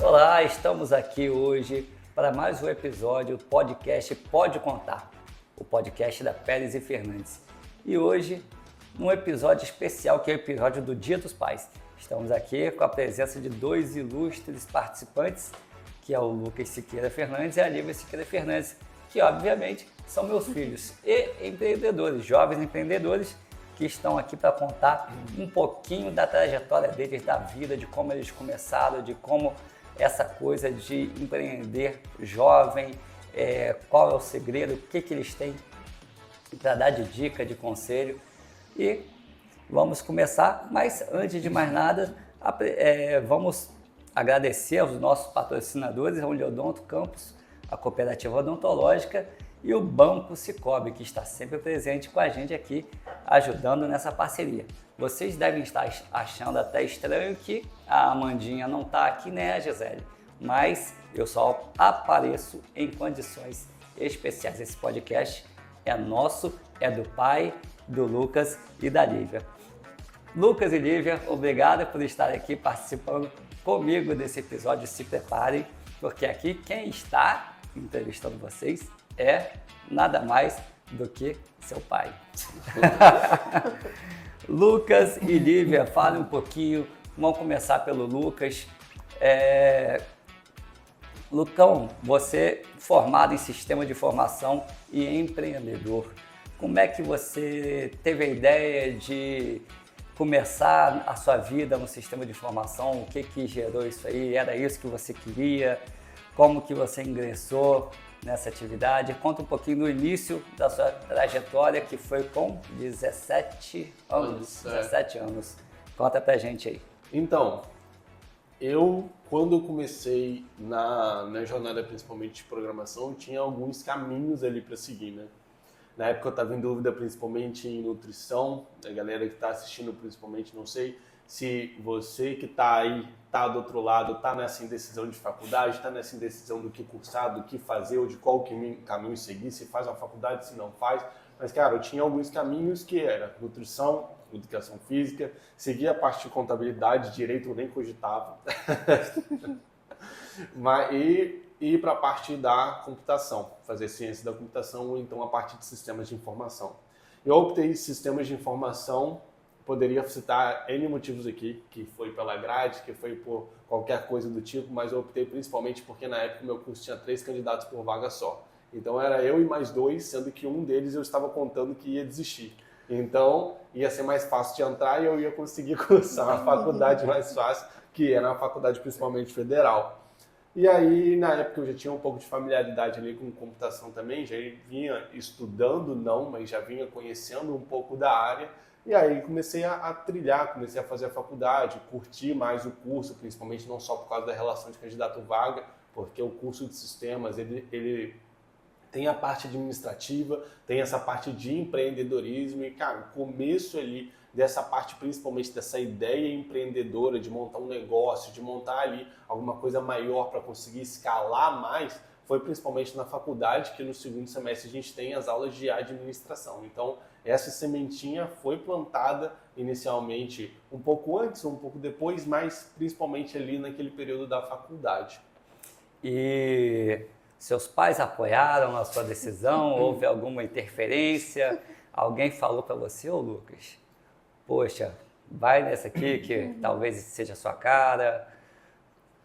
Olá, estamos aqui hoje para mais um episódio do podcast Pode Contar, o podcast da Pérez e Fernandes. E hoje, num episódio especial, que é o episódio do Dia dos Pais. Estamos aqui com a presença de dois ilustres participantes, que é o Lucas Siqueira Fernandes e a Lívia Siqueira Fernandes, que obviamente são meus filhos e empreendedores, jovens empreendedores, que estão aqui para contar um pouquinho da trajetória deles, da vida, de como eles começaram, de como essa coisa de empreender jovem, qual é o segredo, o que eles têm para dar de dica, de conselho. E vamos começar, mas antes de mais nada, vamos agradecer aos nossos patrocinadores, a Uniodonto Campus, a Cooperativa Odontológica e o Banco Sicoob, que está sempre presente com a gente aqui, ajudando nessa parceria. Vocês devem estar achando até estranho que a Amandinha não está aqui, né, a Gisele? Mas eu só apareço em condições especiais. Esse podcast é nosso, é do pai, do Lucas e da Lívia. Lucas e Lívia, obrigado por estar aqui participando comigo desse episódio. Se preparem, porque aqui quem está entrevistando vocês é nada mais do que seu pai. Lucas e Lívia, falem um pouquinho. Vamos começar pelo Lucas. Lucão, você formado em sistema de informação e empreendedor, como é que você teve a ideia de começar a sua vida no sistema de informação? O que gerou isso aí? Era isso que você queria? Como que você ingressou nessa atividade? Conta um pouquinho do início da sua trajetória, que foi com 17 anos. 17 anos. Conta pra gente aí. Então, quando eu comecei na jornada principalmente de programação, tinha alguns caminhos ali para seguir, né? Na época eu estava em dúvida principalmente em nutrição, a galera que está assistindo principalmente, não sei se você que está aí, está do outro lado, está nessa indecisão de faculdade, está nessa indecisão do que cursar, do que fazer ou de qual caminho seguir, se faz uma faculdade, se não faz. Mas, cara, eu tinha alguns caminhos que era nutrição, educação física, seguia a parte de contabilidade, direito eu nem cogitava. E ir para a parte da computação, fazer ciência da computação ou então a parte de sistemas de informação. Eu optei em sistemas de informação, poderia citar N motivos aqui, que foi pela grade, que foi por qualquer coisa do tipo, mas eu optei principalmente porque na época o meu curso tinha 3 candidatos por vaga só. Então era eu e mais 2, sendo que um deles eu estava contando que ia desistir. Então ia ser mais fácil de entrar e eu ia conseguir cursar uma faculdade mais fácil, que era uma faculdade principalmente federal. E aí, na época, eu já tinha um pouco de familiaridade ali com computação também, já vinha estudando, não, mas já vinha conhecendo um pouco da área. E aí comecei a trilhar, comecei a fazer a faculdade, curtir mais o curso, principalmente não só por causa da relação de candidato-vaga, porque o curso de sistemas, ele tem a parte administrativa, tem essa parte de empreendedorismo e, cara, o começo ali dessa parte, principalmente dessa ideia empreendedora de montar um negócio, de montar ali alguma coisa maior para conseguir escalar mais, foi principalmente na faculdade, que no segundo semestre a gente tem as aulas de administração. Então, essa sementinha foi plantada inicialmente um pouco antes, um pouco depois, mas principalmente ali naquele período da faculdade. E seus pais apoiaram a sua decisão? Houve alguma interferência? Alguém falou para você, ô Lucas, poxa, vai nessa aqui que talvez seja a sua cara?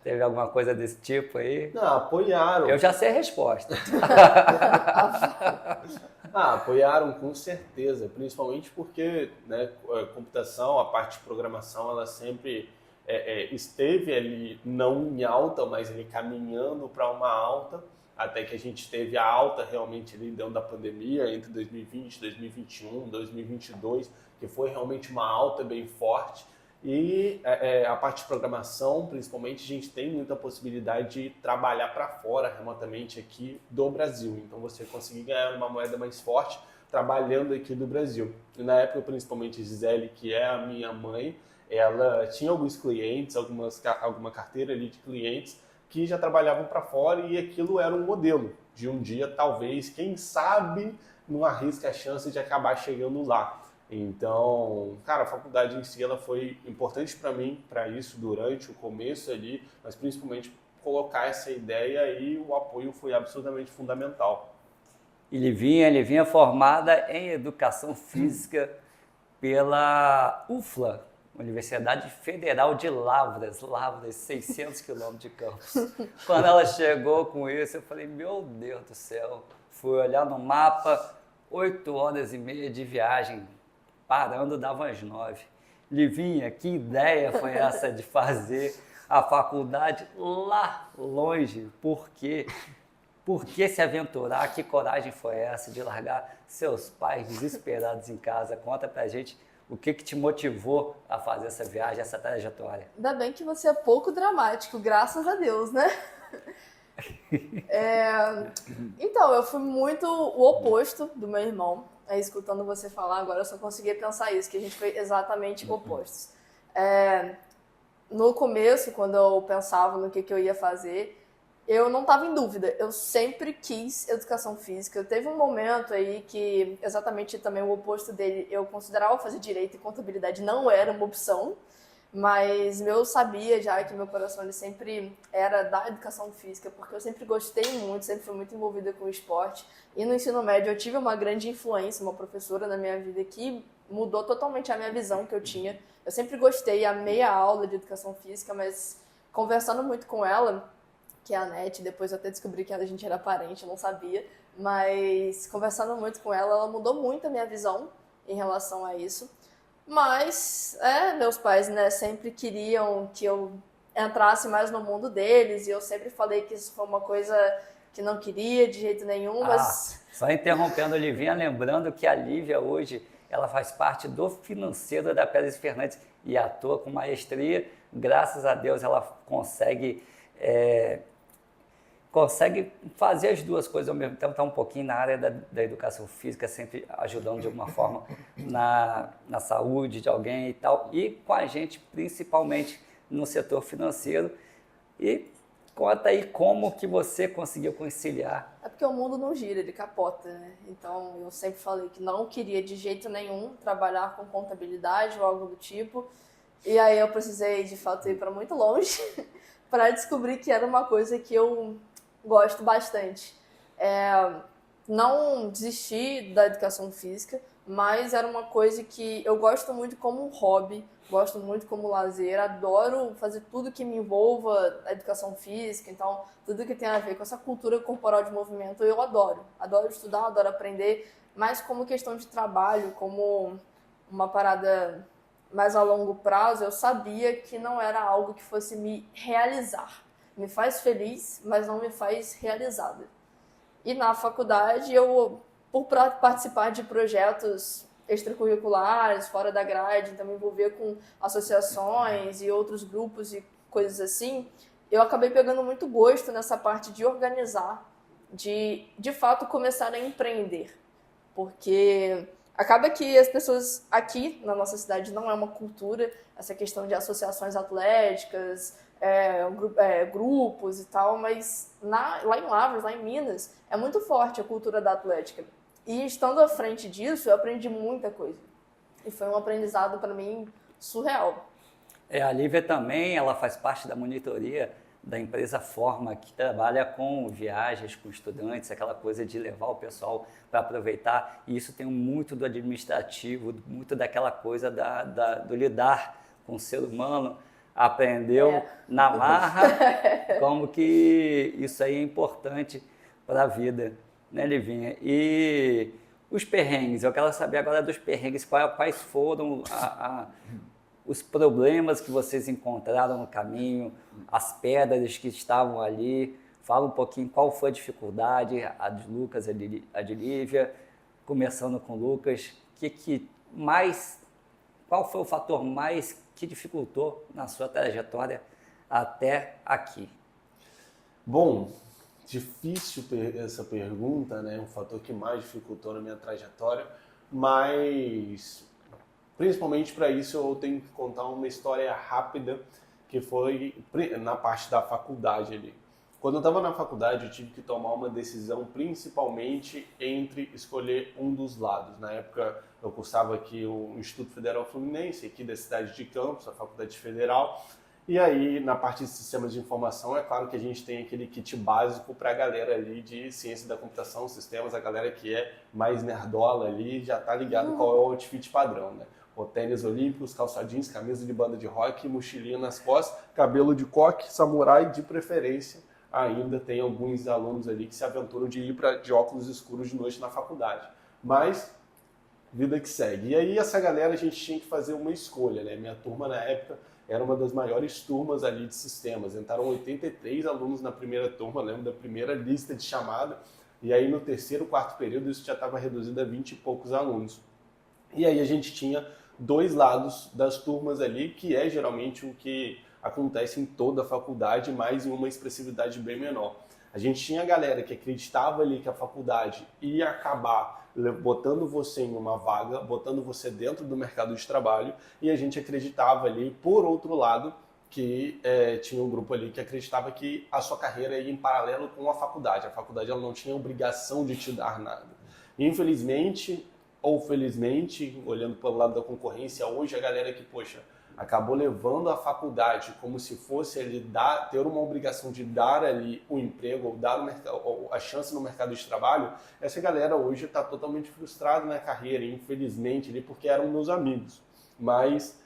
Teve alguma coisa desse tipo aí? Não, apoiaram. Eu já sei a resposta. Apoiaram com certeza, principalmente porque, né, a computação, a parte de programação, ela sempre esteve ali, não em alta, mas ali caminhando para uma alta, até que a gente teve a alta realmente ali dentro da pandemia, entre 2020, 2021, 2022, que foi realmente uma alta bem forte. E a parte de programação, principalmente, a gente tem muita possibilidade de trabalhar para fora remotamente aqui do Brasil. Então, você conseguir ganhar uma moeda mais forte trabalhando aqui do Brasil. E na época, principalmente, a Gisele, que é a minha mãe, ela tinha alguns clientes, alguma carteira ali de clientes que já trabalhavam para fora e aquilo era um modelo de um dia, talvez, quem sabe, não arrisca a chance de acabar chegando lá. Então, cara, a faculdade em si ela foi importante para mim, para isso, durante o começo ali, mas principalmente colocar essa ideia e o apoio foi absolutamente fundamental. E ele vinha formada em Educação Física pela UFLA, Universidade Federal de Lavras, 600 quilômetros de Campos. Quando ela chegou com isso, eu falei, meu Deus do céu, fui olhar no mapa, 8 horas e meia de viagem, parando dava às 9. Livinha, que ideia foi essa de fazer a faculdade lá longe? Por quê? Por que se aventurar? Que coragem foi essa de largar seus pais desesperados em casa? Conta pra gente o que te motivou a fazer essa viagem, essa trajetória. Ainda bem que você é pouco dramático, graças a Deus, né? Então, eu fui muito o oposto do meu irmão. Escutando você falar agora, eu só conseguia pensar isso, que a gente foi exatamente opostos. No começo, quando eu pensava no que eu ia fazer, eu não estava em dúvida. Eu sempre quis educação física. Teve um momento aí que, exatamente também o oposto dele, eu considerava fazer direito e contabilidade não era uma opção, mas eu sabia já que meu coração ele sempre era da educação física, porque eu sempre gostei muito, sempre fui muito envolvida com o esporte. E no ensino médio eu tive uma grande influência, uma professora na minha vida que mudou totalmente a minha visão que eu tinha. Eu sempre gostei, amei a aula de educação física, mas conversando muito com ela, que é a Nete, depois eu até descobri que a gente era parente, eu não sabia, mas conversando muito com ela, ela mudou muito a minha visão em relação a isso. Mas, meus pais, né, sempre queriam que eu entrasse mais no mundo deles, e eu sempre falei que isso foi uma coisa que não queria de jeito nenhum, mas... Só interrompendo a Livinha, lembrando que a Lívia hoje, ela faz parte do financeiro da Pérez Fernandes e atua com maestria. Graças a Deus ela consegue fazer as duas coisas ao mesmo tempo, está um pouquinho na área da educação física, sempre ajudando de alguma forma na saúde de alguém e tal, e com a gente principalmente no setor financeiro. E conta aí como que você conseguiu conciliar. É porque o mundo não gira, ele capota, né? Então eu sempre falei que não queria de jeito nenhum trabalhar com contabilidade ou algo do tipo, e aí eu precisei de fato ir para muito longe para descobrir que era uma coisa que eu gosto bastante. Não desisti da educação física, mas era uma coisa que eu gosto muito como um hobby, gosto muito como lazer, adoro fazer tudo que me envolva a educação física, então tudo que tem a ver com essa cultura corporal de movimento eu adoro. Adoro estudar, adoro aprender, mas como questão de trabalho, como uma parada mais a longo prazo, eu sabia que não era algo que fosse me realizar. Me faz feliz, mas não me faz realizada. E na faculdade, por participar de projetos extracurriculares, fora da grade, então me envolver com associações e outros grupos e coisas assim, eu acabei pegando muito gosto nessa parte de organizar, de fato começar a empreender. Porque acaba que as pessoas aqui na nossa cidade não é uma cultura, essa questão de associações atléticas, grupos e tal, mas lá em Lavras, lá em Minas, é muito forte a cultura da atlética. E estando à frente disso, eu aprendi muita coisa. E foi um aprendizado para mim surreal. A Lívia também, ela faz parte da monitoria da empresa Forma, que trabalha com viagens, com estudantes, aquela coisa de levar o pessoal para aproveitar. E isso tem muito do administrativo, muito daquela coisa do lidar com o ser humano. Aprendeu na marra como que isso aí é importante para a vida, né, Livinha? E os perrengues, eu quero saber agora dos perrengues, quais foram os problemas que vocês encontraram no caminho, as pedras que estavam ali. Fala um pouquinho qual foi a dificuldade, a de Lucas, a de Lívia, começando com o Lucas, qual foi o fator mais que dificultou na sua trajetória até aqui? Bom, difícil essa pergunta, né? Um fator que mais dificultou na minha trajetória, mas principalmente para isso eu tenho que contar uma história rápida que foi na parte da faculdade ali. Quando eu estava na faculdade, eu tive que tomar uma decisão principalmente entre escolher um dos lados. Na época, Eu cursava aqui o Instituto Federal Fluminense, aqui da cidade de Campos, a Faculdade Federal. E aí, na parte de sistemas de informação, é claro que a gente tem aquele kit básico para a galera ali de ciência da computação, sistemas, a galera que é mais nerdola ali, já tá ligado qual é o outfit padrão, né? O tênis olímpicos, calça jeans, camisa de banda de rock, mochilinha nas costas, cabelo de coque, samurai de preferência. Ainda tem alguns alunos ali que se aventuram de ir de óculos escuros de noite na faculdade. Mas, vida que segue. E aí, essa galera, a gente tinha que fazer uma escolha, né? Minha turma, na época, era uma das maiores turmas ali de sistemas. Entraram 83 alunos na primeira turma, lembro da primeira lista de chamada. E aí, no terceiro, quarto período, isso já estava reduzido a 20 e poucos alunos. E aí, a gente tinha dois lados das turmas ali, que é geralmente o que acontece em toda a faculdade, mas em uma expressividade bem menor. A gente tinha a galera que acreditava ali que a faculdade ia acabar botando você em uma vaga, botando você dentro do mercado de trabalho, e a gente acreditava ali, por outro lado, que tinha um grupo ali que acreditava que a sua carreira ia em paralelo com a faculdade. A faculdade ela não tinha obrigação de te dar nada. Infelizmente, ou felizmente, olhando pelo lado da concorrência, hoje a galera que, poxa, acabou levando a faculdade como se fosse ali ter uma obrigação de dar ali o emprego ou dar a chance no mercado de trabalho, essa galera hoje está totalmente frustrada na carreira, infelizmente, ali, porque eram meus amigos. Mas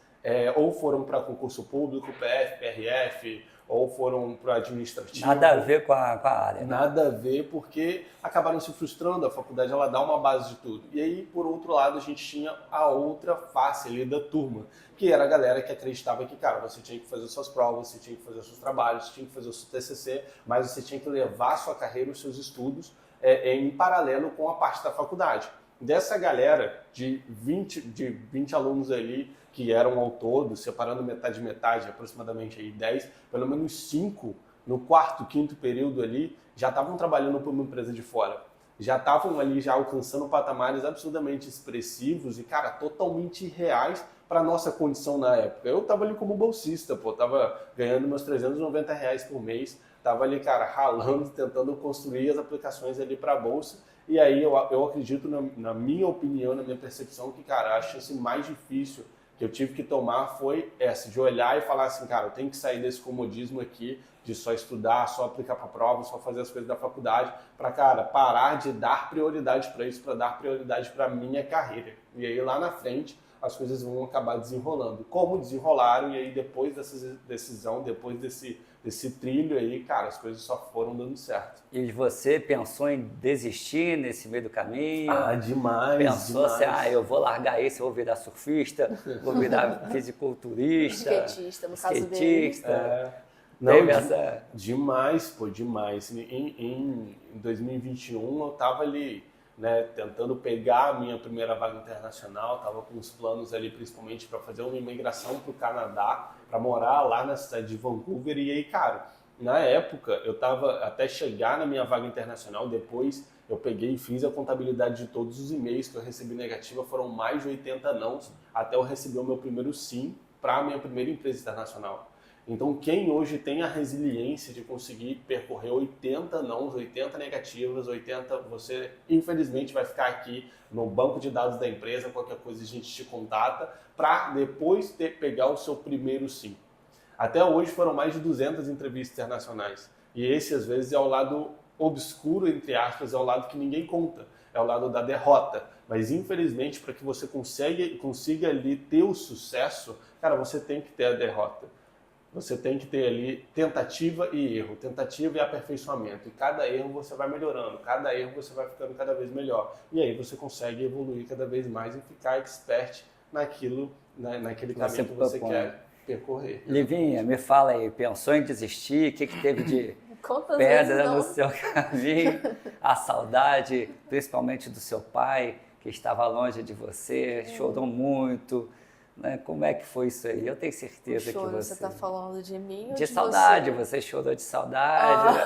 ou foram para concurso público, PF, PRF, ou foram para administrativo. Nada a ver com a área. Nada a ver, porque acabaram se frustrando, a faculdade ela dá uma base de tudo. E aí, por outro lado, a gente tinha a outra face ali da turma, que era a galera que acreditava que, cara, você tinha que fazer suas provas, você tinha que fazer seus trabalhos, você tinha que fazer o seu TCC, mas você tinha que levar a sua carreira, os seus estudos em paralelo com a parte da faculdade. Dessa galera de 20 alunos ali, que eram ao todo, separando metade, aproximadamente aí 10, pelo menos 5 no quarto, quinto período ali, já estavam trabalhando para uma empresa de fora. Já estavam ali já alcançando patamares absurdamente expressivos e, cara, totalmente reais para a nossa condição na época. Eu estava ali como bolsista, estava ganhando meus R$390 por mês, estava ali, cara, ralando, tentando construir as aplicações ali para a bolsa. E aí eu acredito, na minha opinião, na minha percepção, que, cara, a chance mais difícil que eu tive que tomar foi essa, de olhar e falar assim, cara, eu tenho que sair desse comodismo aqui, de só estudar, só aplicar para prova, só fazer as coisas da faculdade, para, cara, parar de dar prioridade para isso, para dar prioridade para a minha carreira. E aí, lá na frente, as coisas vão acabar desenrolando. Como desenrolaram, e aí, depois dessa decisão, depois desse trilho aí, cara, as coisas só foram dando certo. E você pensou em desistir nesse meio do caminho? Demais, Pensou demais. assim, eu vou largar isso, eu vou virar surfista, vou virar fisiculturista, Skatista, no caso dele. Não, essa... demais, demais. Em 2021 eu tava ali, né, tentando pegar a minha primeira vaga internacional, tava com uns planos ali principalmente para fazer uma imigração para o Canadá, para morar lá na cidade de Vancouver. E aí, cara, na época eu tava até chegar na minha vaga internacional, depois eu peguei e fiz a contabilidade de todos os e-mails que eu recebi negativa, foram mais de 80 nãos, até eu receber o meu primeiro sim para a minha primeira empresa internacional. Então, quem hoje tem a resiliência de conseguir percorrer 80 nãos, 80 negativas, 80, você infelizmente vai ficar aqui no banco de dados da empresa, qualquer coisa a gente te contata, para depois pegar o seu primeiro sim. Até hoje foram mais de 200 entrevistas internacionais. E esse, às vezes, é o lado obscuro, entre aspas, é o lado que ninguém conta, é o lado da derrota. Mas, infelizmente, para que você consiga ali ter o sucesso, cara, você tem que ter a derrota. Você tem que ter ali tentativa e erro. Tentativa e aperfeiçoamento. E cada erro você vai melhorando. Cada erro você vai ficando cada vez melhor. E aí você consegue evoluir cada vez mais e ficar expert naquilo, naquele caminho que você quer percorrer. Livinha, me fala aí, pensou em desistir? O que teve de Quantas pedra no vezes seu caminho? A saudade, principalmente do seu pai, que estava longe de você, chorou muito. Né? Como é que foi isso aí? Eu tenho certeza que você... Você está falando de mim ou de saudade, você chorou de saudade.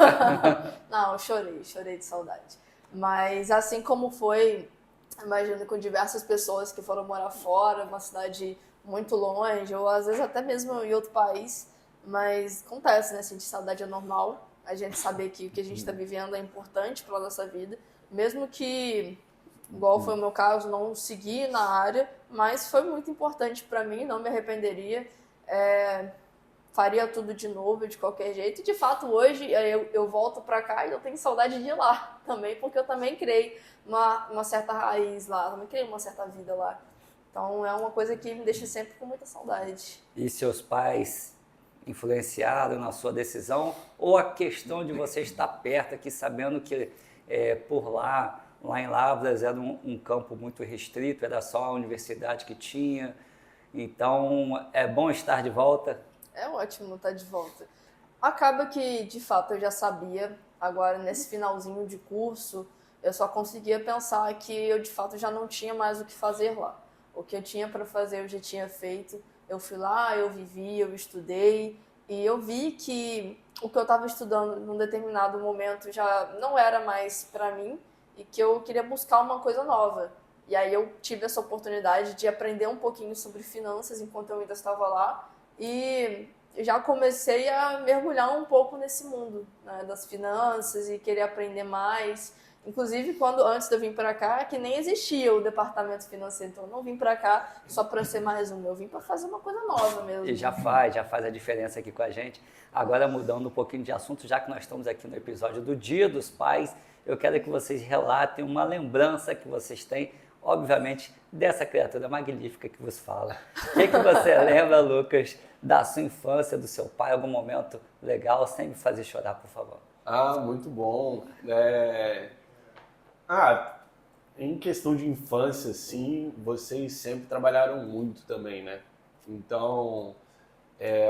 Não, eu chorei de saudade. Mas assim como foi, imagino com diversas pessoas que foram morar fora, uma cidade muito longe, ou às vezes até mesmo em outro país, mas acontece, né? Sentir saudade é normal, a gente saber que o que a gente está vivendo é importante para a nossa vida, mesmo que igual foi o meu caso, não segui na área, mas foi muito importante para mim, não me arrependeria. Faria tudo de novo, de qualquer jeito. E, de fato, hoje eu volto para cá e eu tenho saudade de ir lá também, porque eu também criei uma certa raiz lá, também criei uma certa vida lá. Então, é uma coisa que me deixa sempre com muita saudade. E seus pais influenciaram na sua decisão? Ou a questão de você estar perto aqui, sabendo que por lá em Lavras era um campo muito restrito, era só a universidade que tinha. Então, é bom estar de volta? É ótimo estar de volta. Acaba que, de fato, eu já sabia. Agora, nesse finalzinho de curso, eu só conseguia pensar que eu, de fato, já não tinha mais o que fazer lá. O que eu tinha para fazer, eu já tinha feito. Eu fui lá, eu vivi, eu estudei. E eu vi que o que eu estava estudando num determinado momento já não era mais para mim e que eu queria buscar uma coisa nova. E aí eu tive essa oportunidade de aprender um pouquinho sobre finanças enquanto eu ainda estava lá. E já comecei a mergulhar um pouco nesse mundo, né, das finanças e querer aprender mais. Inclusive, antes de eu vir para cá, que nem existia o departamento financeiro, então eu não vim para cá só para ser mais um, eu vim para fazer uma coisa nova mesmo. E já faz a diferença aqui com a gente. Agora, mudando um pouquinho de assunto, já que nós estamos aqui no episódio do Dia dos Pais, eu quero que vocês relatem uma lembrança que vocês têm, obviamente, dessa criatura magnífica que vos fala. O que você lembra, Lucas, da sua infância, do seu pai, algum momento legal, sem me fazer chorar, por favor? Muito bom. Em questão de infância, sim, vocês sempre trabalharam muito também, né? Então,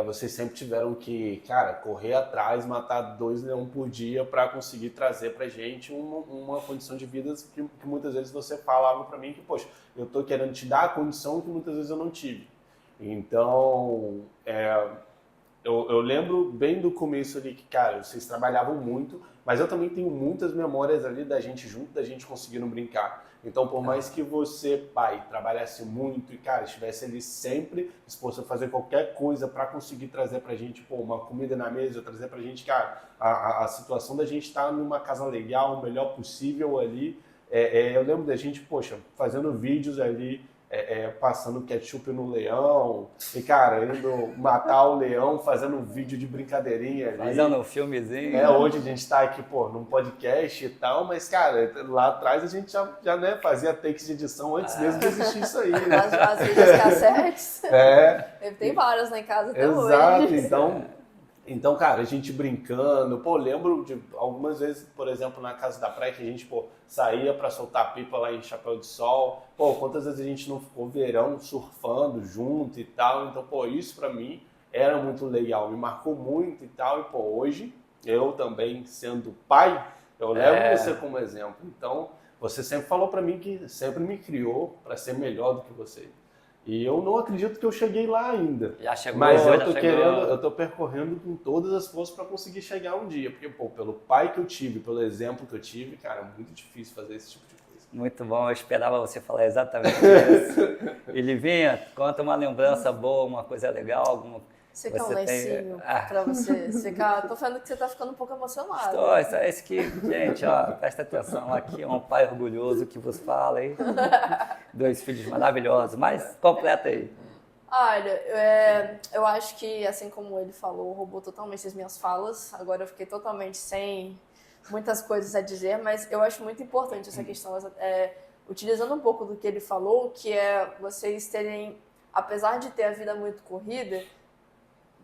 vocês sempre tiveram que, cara, correr atrás, matar 2 leões por dia para conseguir trazer pra gente uma condição de vida que muitas vezes você falava para mim que, poxa, eu tô querendo te dar a condição que muitas vezes eu não tive. Então, eu lembro bem do começo ali que, cara, vocês trabalhavam muito, mas eu também tenho muitas memórias ali da gente junto, da gente conseguindo brincar. Então, por mais que você, pai, trabalhasse muito e, cara, estivesse ali sempre disposto a fazer qualquer coisa para conseguir trazer pra gente, uma comida na mesa, trazer pra gente, cara, a situação da gente estar numa casa legal, o melhor possível ali. Eu lembro da gente, fazendo vídeos ali, passando ketchup no leão e, cara, indo matar o leão, fazendo um vídeo de brincadeirinha ali. Fazendo um filmezinho. Hoje a gente tá aqui, num podcast e tal, mas, cara, lá atrás a gente já né, fazia takes de edição antes mesmo de existir isso aí, né? As vídeos cassetes. Tem várias lá em casa até hoje. Exato, então, cara, a gente brincando, lembro de algumas vezes, por exemplo, na Casa da Praia, que a gente, saía pra soltar pipa lá em Chapéu de Sol, quantas vezes a gente não ficou verão surfando junto e tal, então, isso pra mim era muito legal, me marcou muito e tal, e, hoje, eu também sendo pai, eu levo você como exemplo, então, você sempre falou pra mim que sempre me criou pra ser melhor do que você. E eu não acredito que eu cheguei lá ainda. Já chegou, mas eu tô percorrendo com todas as forças para conseguir chegar um dia. Porque, pelo pai que eu tive, pelo exemplo que eu tive, cara, é muito difícil fazer esse tipo de coisa. Muito bom, eu esperava você falar exatamente isso. E Livinha, conta uma lembrança boa, uma coisa legal, alguma... Você quer um lencinho pra você ficar... Tô falando que você tá ficando um pouco emocionado. Esse que, gente, presta atenção, aqui é um pai orgulhoso que vos fala aí. 2 filhos maravilhosos, mas completa aí. Olha, eu acho que, assim como ele falou, roubou totalmente as minhas falas. Agora eu fiquei totalmente sem muitas coisas a dizer, mas eu acho muito importante essa questão, utilizando um pouco do que ele falou, que é vocês terem, apesar de ter a vida muito corrida,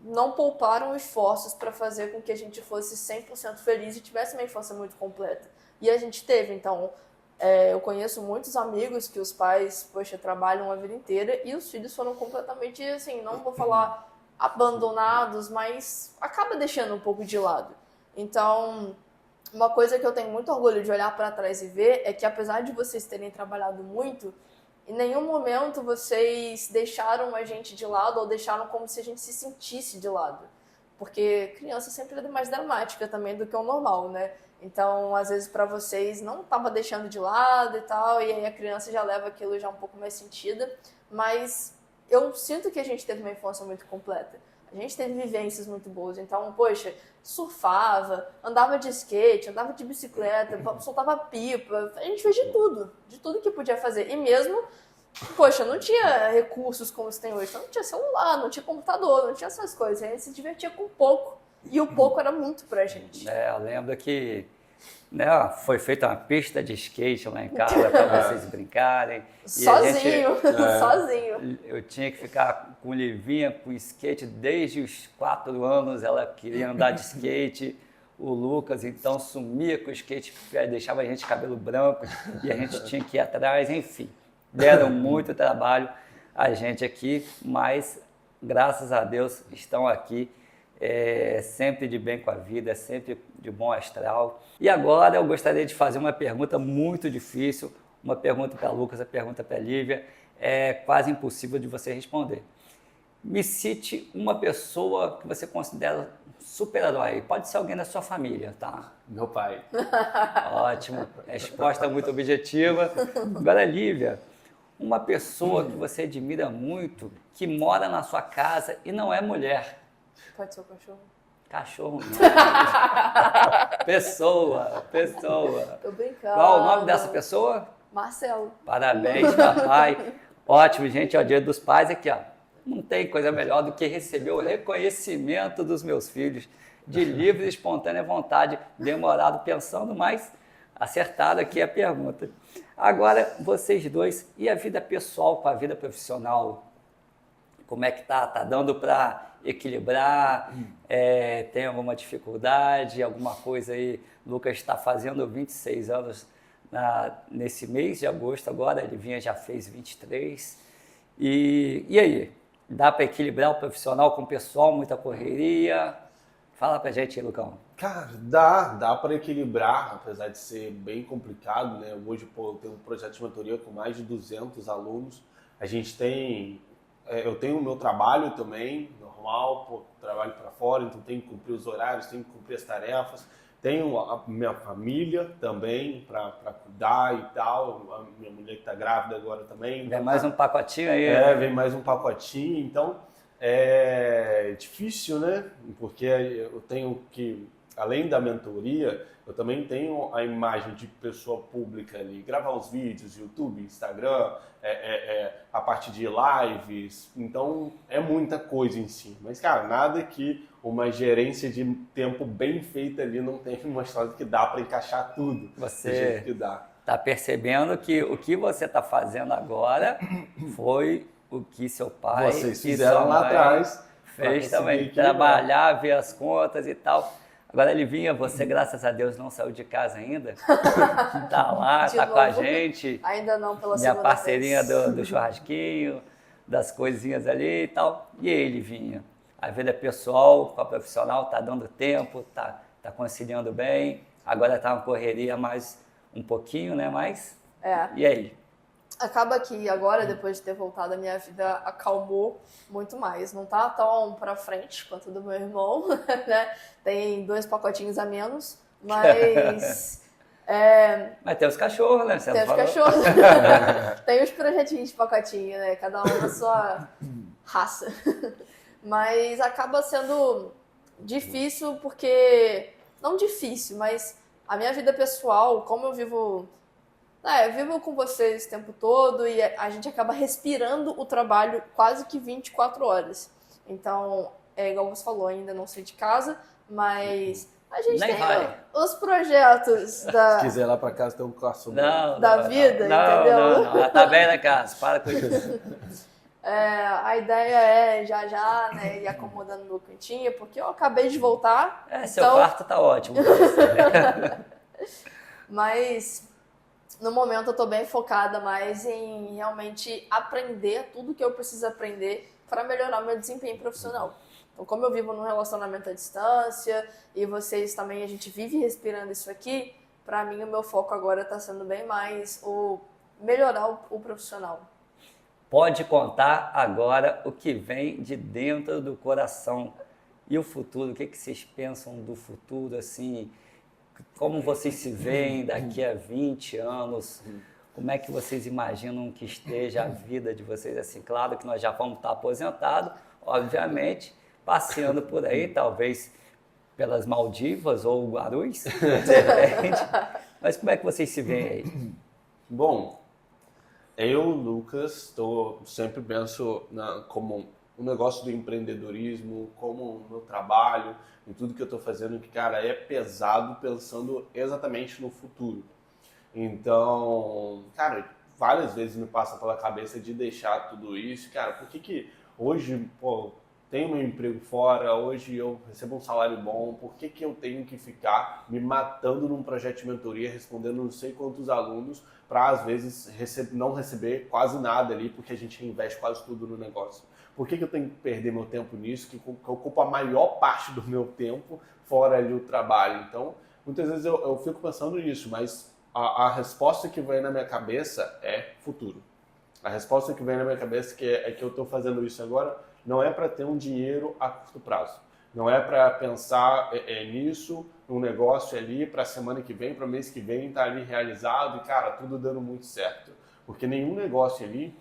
não pouparam esforços para fazer com que a gente fosse 100% feliz e tivesse uma infância muito completa. E a gente teve, então, eu conheço muitos amigos que os pais, trabalham a vida inteira e os filhos foram completamente, assim, não vou falar abandonados, mas acaba deixando um pouco de lado. Então, uma coisa que eu tenho muito orgulho de olhar para trás e ver é que, apesar de vocês terem trabalhado muito, em nenhum momento vocês deixaram a gente de lado ou deixaram como se a gente se sentisse de lado. Porque criança sempre é mais dramática também do que o normal, né? Então, às vezes, para vocês, não estava deixando de lado e tal, e aí a criança já leva aquilo já um pouco mais sentida. Mas eu sinto que a gente teve uma infância muito completa. A gente teve vivências muito boas. Então, poxa, surfava, andava de skate, andava de bicicleta, soltava pipa. A gente fez de tudo que podia fazer. E mesmo, poxa, não tinha recursos como se tem hoje. Então, não tinha celular, não tinha computador, não tinha essas coisas. A gente se divertia com pouco. E o pouco era muito pra gente. Eu lembro que foi feita uma pista de skate lá em casa para vocês brincarem. Sozinho, sozinho. Eu tinha que ficar com Livinha, com skate, desde os 4 anos ela queria andar de skate. O Lucas, então, sumia com o skate, deixava a gente de cabelo branco e a gente tinha que ir atrás, enfim. Deram muito trabalho a gente aqui, mas, graças a Deus, estão aqui. Sempre de bem com a vida, sempre de bom astral. E agora eu gostaria de fazer uma pergunta muito difícil, uma pergunta para Lucas, uma pergunta para Lívia, é quase impossível de você responder. Me cite uma pessoa que você considera super-herói, pode ser alguém da sua família, tá? Meu pai. Ótimo, resposta muito objetiva. Agora, Lívia, uma pessoa que você admira muito, que mora na sua casa e não é mulher. Pode ser o cachorro? Cachorro não. Pessoa. Tô brincando. Qual o nome dessa pessoa? Marcelo. Parabéns, papai. Ótimo, gente. É o Dia dos Pais aqui, ó. Não tem coisa melhor do que receber o reconhecimento dos meus filhos de livre e espontânea vontade. Demorado pensando, mas acertado aqui a pergunta. Agora, vocês dois, e a vida pessoal com a vida profissional? Como é que tá? Tá dando para equilibrar? Tem alguma dificuldade? Alguma coisa aí? Lucas está fazendo 26 anos nesse mês de agosto agora, Livinha já fez 23. E aí? Dá para equilibrar o profissional com o pessoal? Muita correria? Fala pra gente aí, Lucão. Cara, dá para equilibrar, apesar de ser bem complicado, né? Hoje, eu tenho um projeto de mentoria com mais de 200 alunos. A gente tem... eu tenho o meu trabalho também, normal, trabalho para fora, então tenho que cumprir os horários, tenho que cumprir as tarefas. Tenho a minha família também para cuidar e tal, a minha mulher que está grávida agora também. Vem mais um pacotinho aí. Vem mais um pacotinho, então é difícil, né? Porque eu tenho que, além da mentoria, eu também tenho a imagem de pessoa pública ali, gravar os vídeos, YouTube, Instagram, a parte de lives, então é muita coisa em si. Mas, cara, nada que uma gerência de tempo bem feita ali não tenha mostrado que dá para encaixar tudo. Você que dá. Tá percebendo que o que você está fazendo agora foi o que seu pai Vocês fizeram lá atrás. Fez também, trabalhar, ver as contas e tal. Agora, Livinha, você, graças a Deus, não saiu de casa ainda. Tá lá, tá com a gente. Ainda não, pela minha segunda parceirinha vez. do churrasquinho, das coisinhas ali e tal. E aí, Livinha? A vida pessoal com a profissional tá dando tempo, tá conciliando bem. Agora tá uma correria mais um pouquinho, né? Mas, e aí? Acaba que agora, depois de ter voltado, a minha vida acalmou muito mais. Não tá tão pra frente quanto do meu irmão, né? Tem 2 pacotinhos a menos, mas... Mas tem os cachorros, né? Você tem os falou. cachorros. Tem os projetinhos de pacotinho, né? Cada um na sua raça. Mas acaba sendo difícil porque... Não difícil, mas a minha vida pessoal, como eu vivo com vocês o tempo todo e a gente acaba respirando o trabalho quase que 24 horas. Então, igual você falou, ainda não sei de casa, mas a gente Nem tem vai. os projetos da... Se quiser ir lá para casa, tem um quarto da vida, entendeu? Não, ela tá bem na casa, para com isso. A ideia é já, né, ir acomodando no cantinho, porque eu acabei de voltar. Seu quarto tá ótimo. Mas... No momento eu tô bem focada mais em realmente aprender tudo que eu preciso aprender para melhorar meu desempenho profissional. Então, como eu vivo num relacionamento à distância e vocês também, a gente vive respirando isso aqui, para mim o meu foco agora tá sendo bem mais melhorar o profissional. Pode contar agora o que vem de dentro do coração. E o futuro, o que vocês pensam do futuro, assim... Como vocês se veem daqui a 20 anos? como é que vocês imaginam que esteja a vida de vocês? Assim, claro que nós já vamos estar aposentados, obviamente, passeando por aí, talvez pelas Maldivas ou Guarulhos, de repente. Mas como é que vocês se veem aí? Bom, eu, Lucas, sempre penso como um negócio do empreendedorismo, como o meu trabalho, em tudo que eu estou fazendo, que, cara, é pesado pensando exatamente no futuro. Então, cara, várias vezes me passa pela cabeça de deixar tudo isso. Cara, por que hoje, pô, tenho meu emprego fora, hoje eu recebo um salário bom, por que eu tenho que ficar me matando num projeto de mentoria, respondendo não sei quantos alunos, para às vezes não receber quase nada ali, porque a gente reinveste quase tudo no negócio? Por que eu tenho que perder meu tempo nisso, que ocupa a maior parte do meu tempo fora ali o trabalho? Então, muitas vezes eu fico pensando nisso, mas a resposta que vem na minha cabeça é futuro. A resposta que vem na minha cabeça é que eu estou fazendo isso agora não é para ter um dinheiro a curto prazo. Não é para pensar nisso, num negócio ali, para a semana que vem, para o mês que vem, estar ali realizado e, cara, tudo dando muito certo. Porque nenhum negócio ali,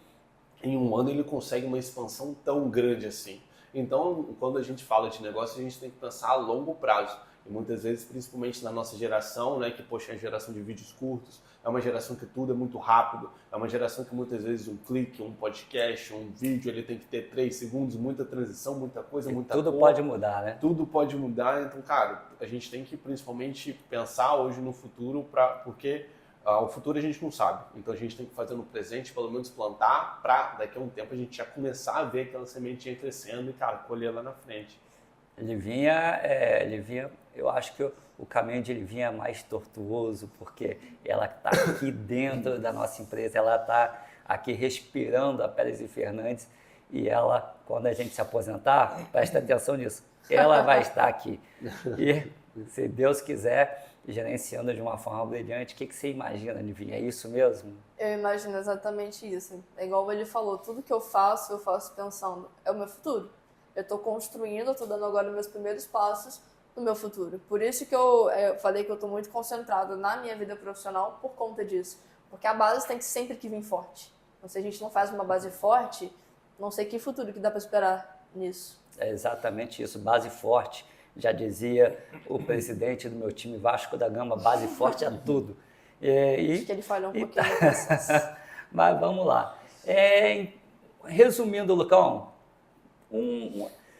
em um ano, ele consegue uma expansão tão grande assim. Então, quando a gente fala de negócio, a gente tem que pensar a longo prazo. E muitas vezes, principalmente na nossa geração, né, que poxa, é a geração de vídeos curtos, é uma geração que tudo é muito rápido, é uma geração que muitas vezes um clique, um podcast, um vídeo, ele tem que ter 3 segundos, muita transição, muita coisa, muita Tudo cor. pode mudar, né? Tudo pode mudar, então, cara, a gente tem que principalmente pensar hoje no futuro, porque o futuro a gente não sabe. Então a gente tem que fazer no presente, pelo menos plantar, para daqui a um tempo a gente já começar a ver aquela sementinha crescendo e, cara, colher lá na frente. Livinha, eu acho que o caminho de Livinha é mais tortuoso, porque ela está aqui dentro da nossa empresa, ela está aqui respirando a Pérez e Fernandes, e ela, quando a gente se aposentar, presta atenção nisso, ela vai estar aqui. E, se Deus quiser, gerenciando de uma forma brilhante. O que você imagina, Livinha? É isso mesmo? Eu imagino exatamente isso. É igual ele falou, tudo que eu faço pensando, é o meu futuro. Eu estou construindo, estou dando agora meus primeiros passos no meu futuro. Por isso que eu falei que eu estou muito concentrada na minha vida profissional por conta disso. Porque a base tem que sempre que vir forte. Então, se a gente não faz uma base forte, não sei que futuro que dá para esperar nisso. É exatamente isso, base forte. Já dizia o presidente do meu time, Vasco da Gama, base forte é tudo. Acho que ele falhou um pouquinho no processo. Mas vamos lá. Resumindo, Lucão,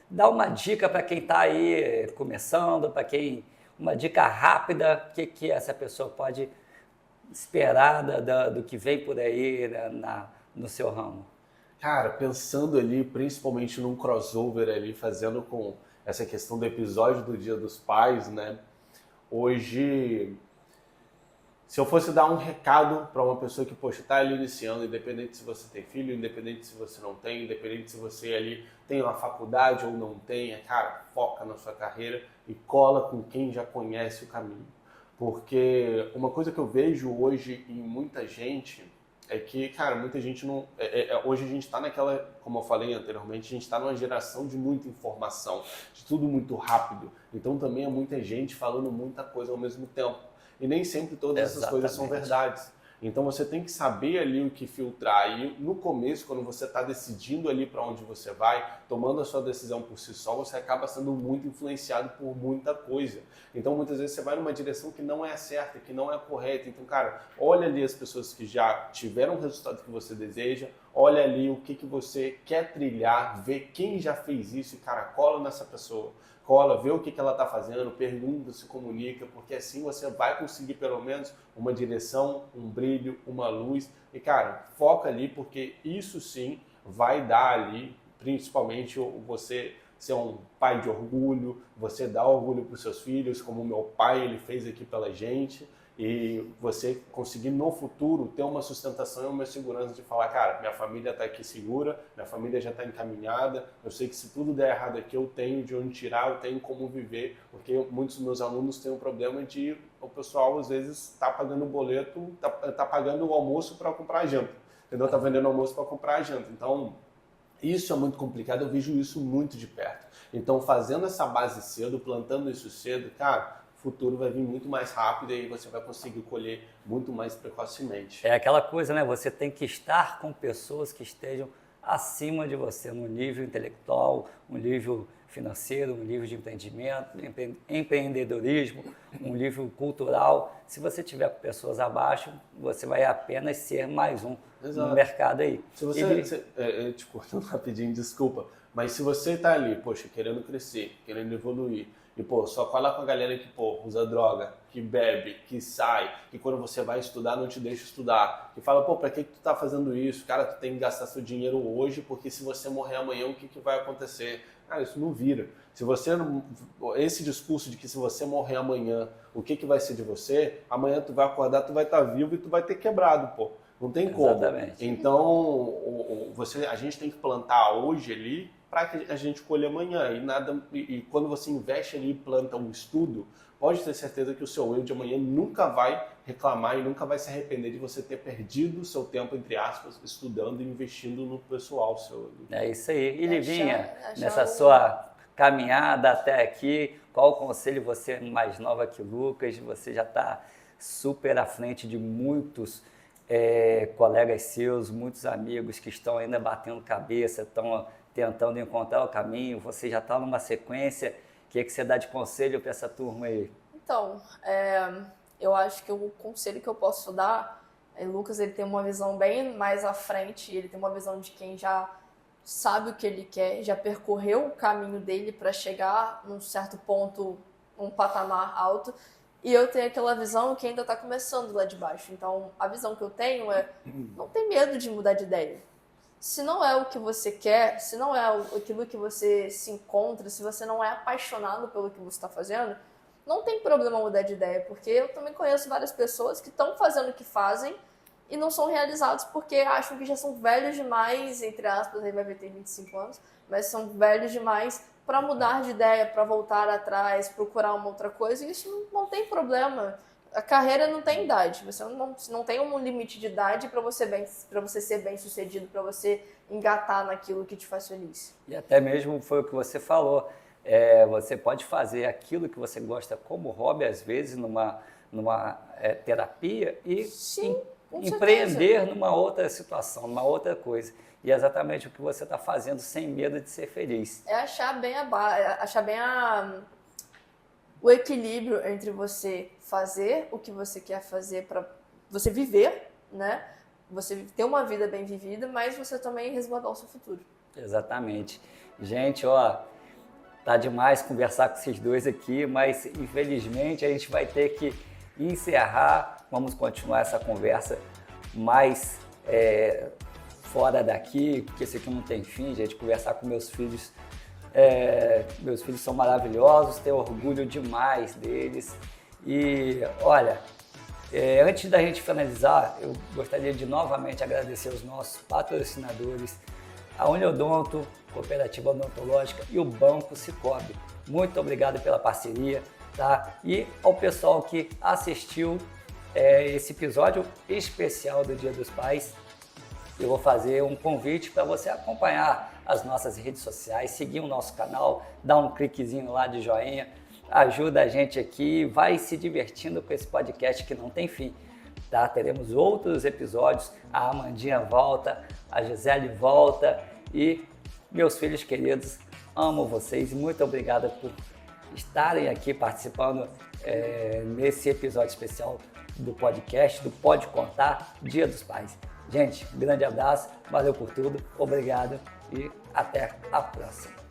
dá uma dica para quem está aí começando, uma dica rápida, o que essa pessoa pode esperar do que vem por aí no seu ramo? Cara, pensando ali, principalmente num crossover ali, fazendo com essa questão do episódio do Dia dos Pais, né? Hoje, se eu fosse dar um recado para uma pessoa que, poxa, está ali iniciando, independente se você tem filho, independente se você não tem, independente se você ali tem uma faculdade ou não tem, cara, foca na sua carreira e cola com quem já conhece o caminho. Porque uma coisa que eu vejo hoje em muita gente é que, cara, muita gente não... hoje a gente está naquela, como eu falei anteriormente, a gente está numa geração de muita informação, de tudo muito rápido. Então também é muita gente falando muita coisa ao mesmo tempo. E nem sempre todas essas coisas são verdades. Então você tem que saber ali o que filtrar. E no começo, quando você está decidindo ali para onde você vai, tomando a sua decisão por si só, você acaba sendo muito influenciado por muita coisa. Então muitas vezes você vai numa direção que não é certa, que não é correta. Então, cara, olha ali as pessoas que já tiveram o resultado que você deseja, olha ali o que você quer trilhar, vê quem já fez isso e, cara, cola nessa pessoa. Cola, vê o que ela está fazendo, pergunta, se comunica, porque assim você vai conseguir pelo menos uma direção, um brilho, uma luz. E, cara, foca ali, porque isso sim vai dar ali, principalmente você ser um pai de orgulho, você dá orgulho para os seus filhos, como o meu pai ele fez aqui pela gente. E você conseguir no futuro ter uma sustentação e uma segurança de falar, cara, minha família está aqui segura, minha família já está encaminhada, eu sei que se tudo der errado aqui eu tenho de onde tirar, eu tenho como viver, porque muitos dos meus alunos têm um problema de o pessoal às vezes está pagando o boleto, está pagando o almoço para comprar a janta, entendeu? Está vendendo almoço para comprar a janta. Então, isso é muito complicado, eu vejo isso muito de perto. Então, fazendo essa base cedo, plantando isso cedo, cara, futuro vai vir muito mais rápido e aí você vai conseguir colher muito mais precocemente. É aquela coisa, né? Você tem que estar com pessoas que estejam acima de você, no nível intelectual, um nível financeiro, um nível de empreendimento, empreendedorismo, um nível cultural. Se você tiver pessoas abaixo, você vai apenas ser mais um no mercado aí. Se você, te cortando rapidinho, desculpa, mas se você está ali, poxa, querendo crescer, querendo evoluir, e, pô, só fala com a galera que, pô, usa droga, que bebe, que sai, que quando você vai estudar não te deixa estudar, que fala, pô, pra que tu tá fazendo isso? Cara, tu tem que gastar seu dinheiro hoje, porque se você morrer amanhã, o que vai acontecer? Cara, isso não vira. Se você, esse discurso de que se você morrer amanhã, o que vai ser de você? Amanhã tu vai acordar, tu vai estar vivo e tu vai ter quebrado, pô. Não tem como. Exatamente. Então, a gente tem que plantar hoje ali para que a gente colhe amanhã. E quando você investe ali e planta um estudo, pode ter certeza que o seu eu de amanhã nunca vai reclamar e nunca vai se arrepender de você ter perdido o seu tempo, entre aspas, estudando e investindo no pessoal seu. É isso aí. E Livinha, nessa sua caminhada até aqui, qual conselho você, mais nova que o Lucas, você já está super à frente de muitos colegas seus, muitos amigos que estão ainda batendo cabeça, estão tentando encontrar o caminho, você já está numa sequência, o que você dá de conselho para essa turma aí? Então, eu acho que o conselho que eu posso dar, Lucas, ele tem uma visão bem mais à frente, ele tem uma visão de quem já sabe o que ele quer, já percorreu o caminho dele para chegar num certo ponto, um patamar alto, e eu tenho aquela visão que ainda está começando lá de baixo. Então, a visão que eu tenho não tem medo de mudar de ideia. Se não é o que você quer, se não é aquilo que você se encontra, se você não é apaixonado pelo que você está fazendo, não tem problema mudar de ideia, porque eu também conheço várias pessoas que estão fazendo o que fazem e não são realizados porque acham que já são velhos demais, entre aspas, aí vai ter 25 anos, mas são velhos demais para mudar de ideia, para voltar atrás, procurar uma outra coisa, e isso não tem problema. A carreira não tem idade, você não tem um limite de idade para você ser bem sucedido, para você engatar naquilo que te faz feliz. E até mesmo foi o que você falou, você pode fazer aquilo que você gosta como hobby, às vezes, numa terapia e empreender numa outra situação, numa outra coisa. E é exatamente o que você está fazendo sem medo de ser feliz. É achar bem o equilíbrio entre você fazer o que você quer fazer para você viver, né? Você ter uma vida bem vivida, mas você também resguardar o seu futuro. Exatamente. Gente, tá demais conversar com esses dois aqui, mas infelizmente a gente vai ter que encerrar. Vamos continuar essa conversa mais fora daqui, porque isso aqui não tem fim, gente. Conversar com meus filhos. Meus filhos são maravilhosos, tenho orgulho demais deles. E olha, antes da gente finalizar, eu gostaria de novamente agradecer os nossos patrocinadores, a Uniodonto, Cooperativa Odontológica e o Banco Sicoob. Muito obrigado pela parceria, tá? E ao pessoal que assistiu esse episódio especial do Dia dos Pais. Eu vou fazer um convite para você acompanhar as nossas redes sociais, seguir o nosso canal, dar um cliquezinho lá de joinha, ajuda a gente aqui, vai se divertindo com esse podcast que não tem fim, tá? Teremos outros episódios, a Amandinha volta, a Gisele volta e meus filhos queridos, amo vocês e muito obrigado por estarem aqui participando nesse episódio especial do podcast, do Pode Contar, Dia dos Pais. Gente, um grande abraço, valeu por tudo, obrigado e até a próxima.